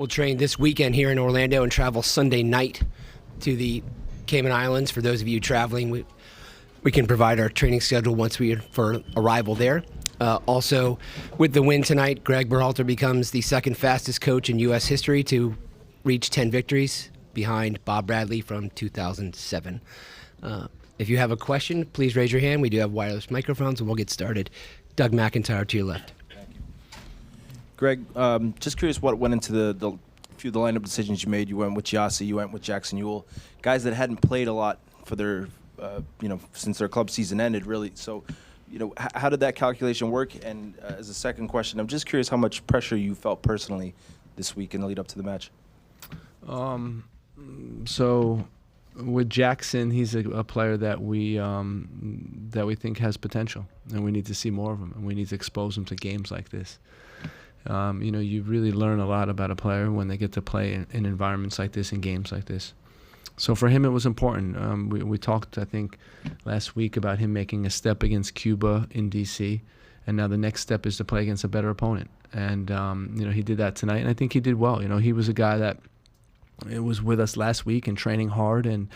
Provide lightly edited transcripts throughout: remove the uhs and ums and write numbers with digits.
will train this weekend here in Orlando and travel Sunday night to the Cayman Islands. For those of you traveling, we can provide our training schedule once we are for arrival there. Also, with the win tonight, Gregg Berhalter becomes the second fastest coach in U.S. history to reach 10 victories, behind Bob Bradley from 2007. If you have a question, please raise your hand. We do have wireless microphones, and we'll get started. Doug McIntyre to your left. Greg, just curious what went into the few of the lineup decisions you made. You went with Gyasi, you went with Jackson Ewell, guys that hadn't played a lot for their, since their club season ended, really. So, how did that calculation work? And as a second question, I'm just curious how much pressure you felt personally this week in the lead up to the match. So, with Jackson, he's a player that we think has potential, and we need to see more of him, and we need to expose him to games like this. You really learn a lot about a player when they get to play in environments like this, in games like this. So for him, it was important. We talked, I think, last week about him making a step against Cuba in D.C., and now the next step is to play against a better opponent. And, he did that tonight, and I think he did well. He was a guy that was with us last week and training hard, and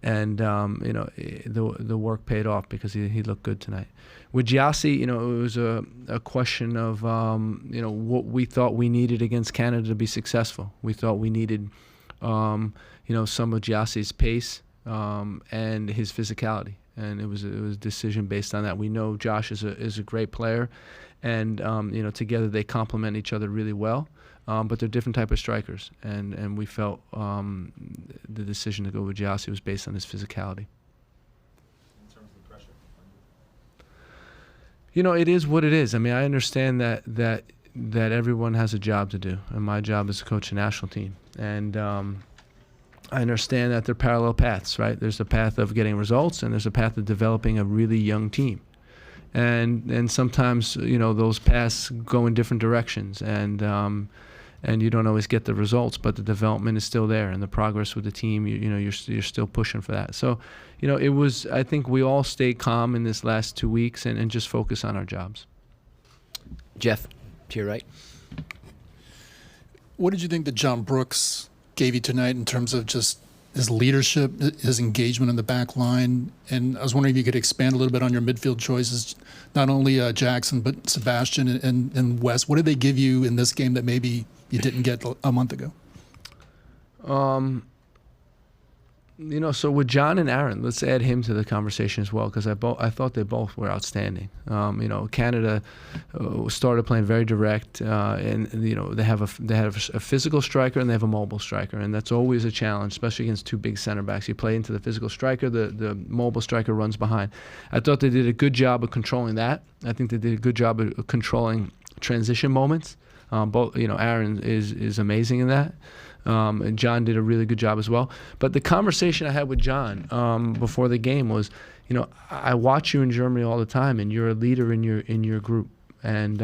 the work paid off because he looked good tonight. With Gyasi, it was a question of what we thought we needed against Canada to be successful. We thought we needed some of Gyasi's pace and his physicality, and it was a decision based on that. We know Josh is a great player, and together they complement each other really well. But they're different type of strikers, and we felt the decision to go with Gyasi was based on his physicality. In terms of the pressure? It is what it is. I mean, I understand that everyone has a job to do, and my job is to coach a national team. And I understand that they're parallel paths, right? There's a path of getting results, and there's a path of developing a really young team. And sometimes, those paths go in different directions, and you don't always get the results, but the development is still there, and the progress with the team, you're still pushing for that. So, it was, I think we all stayed calm in this last 2 weeks and just focus on our jobs. Jeff, to your right. What did you think that John Brooks gave you tonight in terms of just his leadership, his engagement in the back line? And I was wondering if you could expand a little bit on your midfield choices, not only Jackson, but Sebastian and Wes. What did they give you in this game that maybe you didn't get a month ago? So with John and Aaron, let's add him to the conversation as well, because I thought they both were outstanding. Canada started playing very direct, and they have a physical striker and they have a mobile striker, and that's always a challenge, especially against two big center backs. You play into the physical striker, the mobile striker runs behind. I thought they did a good job of controlling that. I think they did a good job of controlling transition moments. Aaron is amazing in that. And John did a really good job as well. But the conversation I had with John before the game was, I watch you in Germany all the time, and you're a leader in your group, and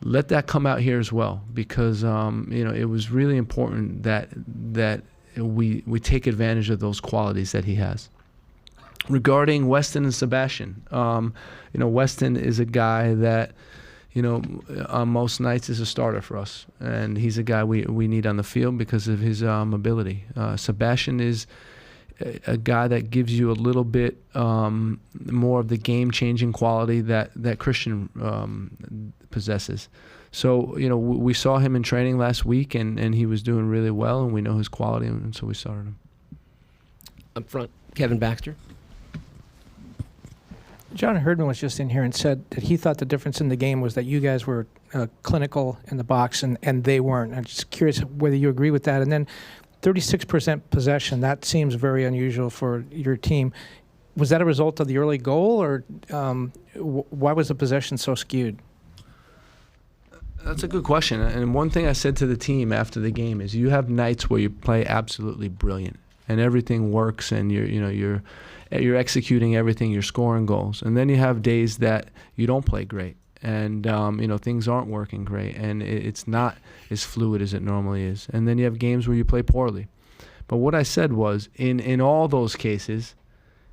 let that come out here as well, because it was really important that we take advantage of those qualities that he has. Regarding Weston and Sebastian, Weston is a guy that, on most nights is a starter for us, and he's a guy we need on the field because of his mobility. Sebastian is a guy that gives you a little bit more of the game-changing quality that Christian possesses. So, we saw him in training last week, and he was doing really well, and we know his quality, and so we started him. Up front, Kevin Baxter. John Herdman was just in here and said that he thought the difference in the game was that you guys were clinical in the box and they weren't. I'm just curious whether you agree with that. And then 36% possession, that seems very unusual for your team. Was that a result of the early goal, or why was the possession so skewed? That's a good question. And one thing I said to the team after the game is you have nights where you play absolutely brilliant and everything works, and you're executing everything, you're scoring goals. And then you have days that you don't play great, and things aren't working great, and it's not as fluid as it normally is. And then you have games where you play poorly. But what I said was, in all those cases,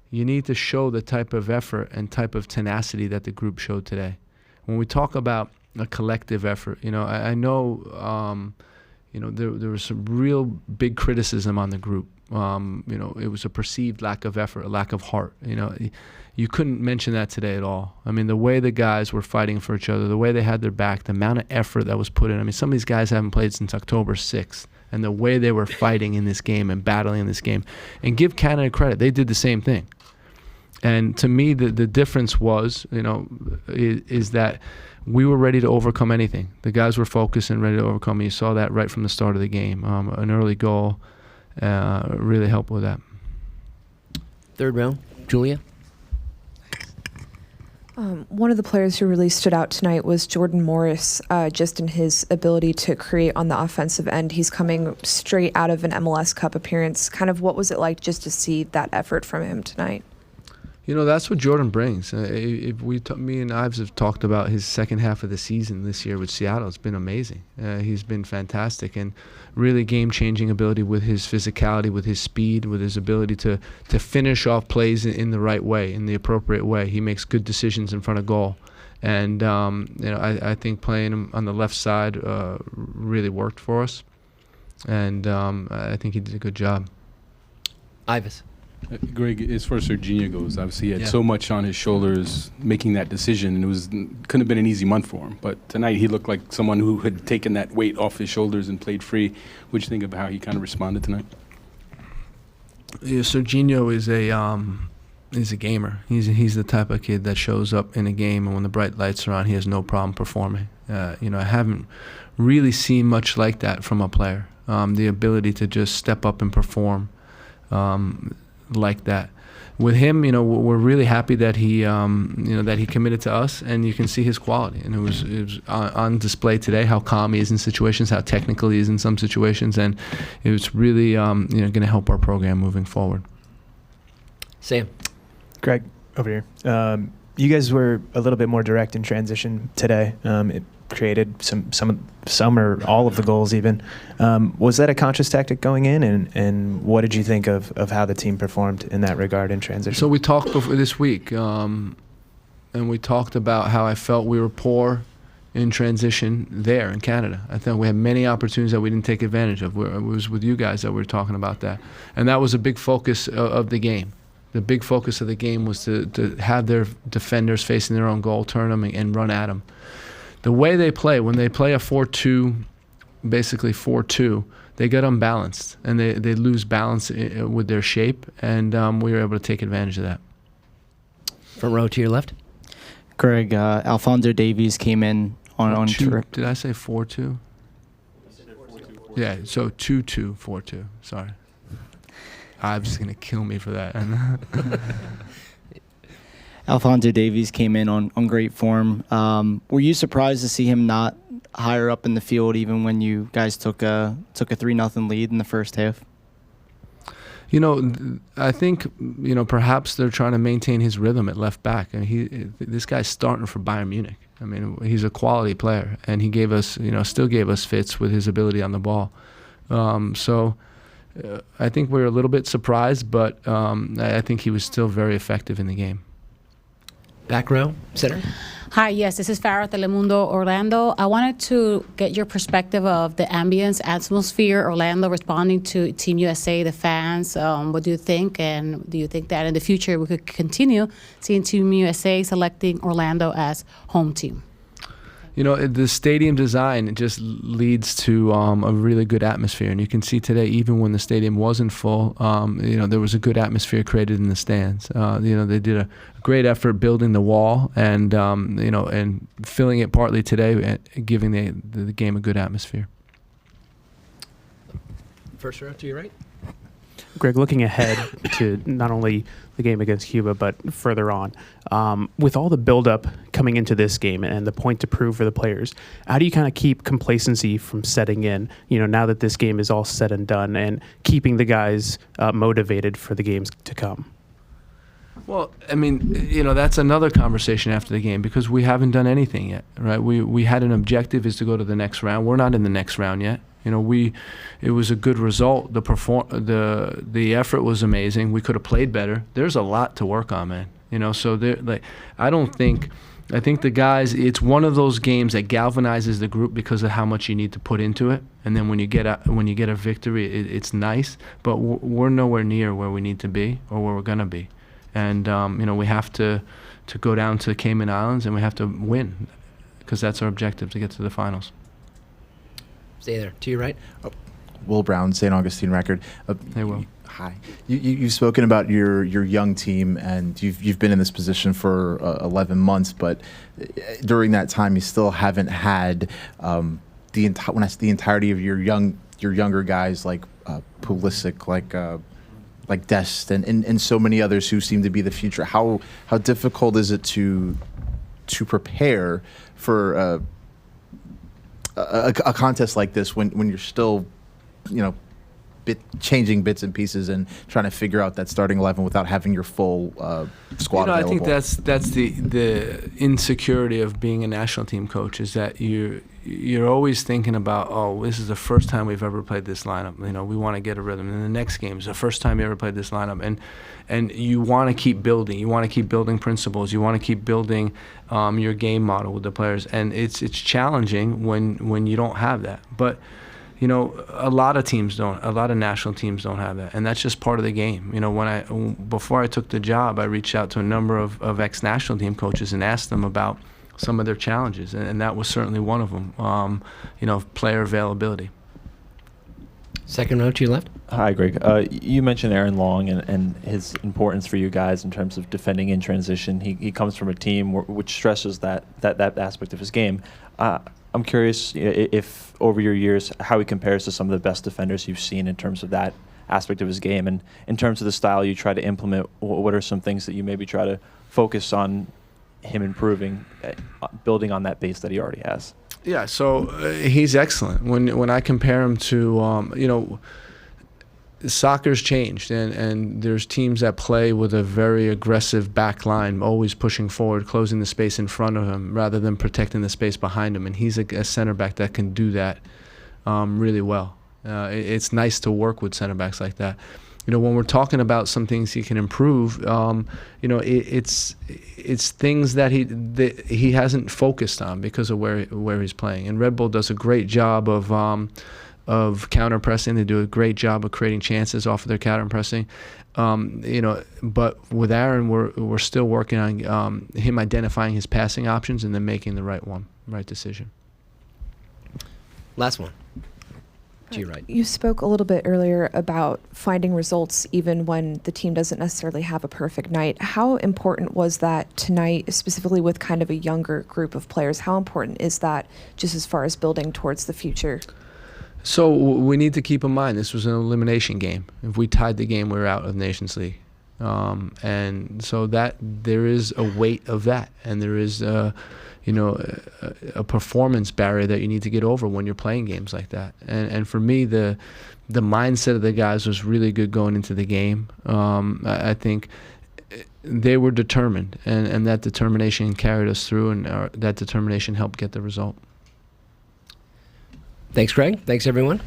you need to show the type of effort and type of tenacity that the group showed today. When we talk about a collective effort. I know, there was some real big criticism on the group. It was a perceived lack of effort, a lack of heart. You couldn't mention that today at all. I mean, the way the guys were fighting for each other, the way they had their back, the amount of effort that was put in. I mean, some of these guys haven't played since October 6th, and the way they were fighting in this game and battling in this game. And give Canada credit, they did the same thing. And to me, the difference was, is that we were ready to overcome anything. The guys were focused and ready to overcome. You saw that right from the start of the game. An early goal really helped with that. Third row, Julia. One of the players who really stood out tonight was Jordan Morris, just in his ability to create on the offensive end. He's coming straight out of an MLS Cup appearance. Kind of what was it like just to see that effort from him tonight? That's what Jordan brings. Me and Ives have talked about his second half of the season this year with Seattle. It's been amazing. He's been fantastic and really game-changing ability with his physicality, with his speed, with his ability to finish off plays in the right way, in the appropriate way. He makes good decisions in front of goal. And, I think playing him on the left side really worked for us. And I think he did a good job. Ives. Greg, as far as Serginho goes, obviously he had so much on his shoulders making that decision, and couldn't have been an easy month for him. But tonight he looked like someone who had taken that weight off his shoulders and played free. What'd you think of how he kind of responded tonight? Yeah, Serginho is a gamer. He's the type of kid that shows up in a game, and when the bright lights are on, he has no problem performing. I haven't really seen much like that from a player. The ability to just step up and perform. Like that. With him, we're really happy that he committed to us, and you can see his quality. And it was on display today how calm he is in situations, how technical he is in some situations, and it was really going to help our program moving forward. Sam. Greg, over here. You guys were a little bit more direct in transition today. It created some or all of the goals even. Was that a conscious tactic going in, and what did you think of how the team performed in that regard in transition? So we talked before this week, and we talked about how I felt we were poor in transition there in Canada. I thought we had many opportunities that we didn't take advantage of. It was with you guys that we were talking about that. And that was a big focus of the game. The big focus of the game was to have their defenders facing their own goal, turn them and run at them. The way they play, when they play a 4-2, basically 4-2, they get unbalanced, and they lose balance with their shape, and we were able to take advantage of that. Front row to your left. Greg, Alfonzo Davies came in on Did I say 4-2? Yeah, so 2-2, 4-2. Sorry. I'm just going to kill me for that. Alfonzo Davies came in on great form. Were you surprised to see him not higher up in the field, even when you guys took a 3-0 lead in the first half? I think perhaps they're trying to maintain his rhythm at left back. And this guy's starting for Bayern Munich. I mean, he's a quality player, and he gave us, still gave us fits with his ability on the ball. I think we were a little bit surprised, but I think he was still very effective in the game. Back row, center. Hi, yes, this is Farah Telemundo, Orlando. I wanted to get your perspective of the ambience, atmosphere, Orlando responding to Team USA, the fans. What do you think? And do you think that in the future we could continue seeing Team USA selecting Orlando as home team? The stadium design just leads to a really good atmosphere. And you can see today, even when the stadium wasn't full, there was a good atmosphere created in the stands. They did a great effort building the wall and, and filling it partly today, giving the game a good atmosphere. First row to your right. Greg, looking ahead to not only the game against Cuba, but further on, with all the buildup coming into this game and the point to prove for the players, how do you kind of keep complacency from setting in, now that this game is all said and done, and keeping the guys motivated for the games to come? Well, I mean, that's another conversation after the game, because we haven't done anything yet, right? We had an objective is to go to the next round. We're not in the next round yet. It was a good result. The effort was amazing. We could have played better. There's a lot to work on, man. So I don't think I think the guys, it's one of those games that galvanizes the group because of how much you need to put into it. And then when you get a victory, it's nice. But we're nowhere near where we need to be or where we're gonna be. And we have to go down to Cayman Islands and we have to win because that's our objective, to get to the finals. Stay there. To your right. Will Brown, St. Augustine Record. Hey, Will. Hi. You've spoken about your young team, and you've been in this position for 11 months, but during that time, you still haven't had the entirety of your younger guys like Pulisic, like Dest, and so many others who seem to be the future. How difficult is it to prepare for a contest like this when you're still, changing bits and pieces and trying to figure out that starting 11 without having your full squad available? I think that's the insecurity of being a national team coach, is that you're always thinking about, oh, this is the first time we've ever played this lineup. We want to get a rhythm. And the next game is the first time you ever played this lineup. And you want to keep building. You want to keep building principles. You want to keep building your game model with the players. And it's challenging when you don't have that. But a lot of teams don't. A lot of national teams don't have that, and that's just part of the game. Before I took the job, I reached out to a number of ex-national team coaches and asked them about some of their challenges, and that was certainly one of them. Player availability. Second row to your left. Hi, Greg. You mentioned Aaron Long and his importance for you guys in terms of defending in transition. He comes from a team which stresses that aspect of his game. I'm curious if over your years how he compares to some of the best defenders you've seen in terms of that aspect of his game, and in terms of the style you try to implement. What are some things that you maybe try to focus on him improving, building on that base that he already has? Yeah, so he's excellent. When I compare him to, soccer's changed, and there's teams that play with a very aggressive back line, always pushing forward, closing the space in front of him rather than protecting the space behind him. And he's a center back that can do that really well. It's nice to work with center backs like that. When we're talking about some things he can improve, it's things that he hasn't focused on because of where he's playing. And Red Bull does a great job of counter pressing. They do a great job of creating chances off of their counter pressing. But with Aaron, we're still working on him identifying his passing options and then making the right decision. Last one. To your right. You spoke a little bit earlier about finding results even when the team doesn't necessarily have a perfect night. How important was that tonight, specifically with kind of a younger group of players? How important is that just as far as building towards the future? So we need to keep in mind this was an elimination game. If we tied the game, we were out of Nations League. And so that there is a weight of that, and there is a performance barrier that you need to get over when you're playing games like that. And for me, the mindset of the guys was really good going into the game. I think they were determined, and that determination carried us through, and that determination helped get the result. Thanks, Greg. Thanks, everyone.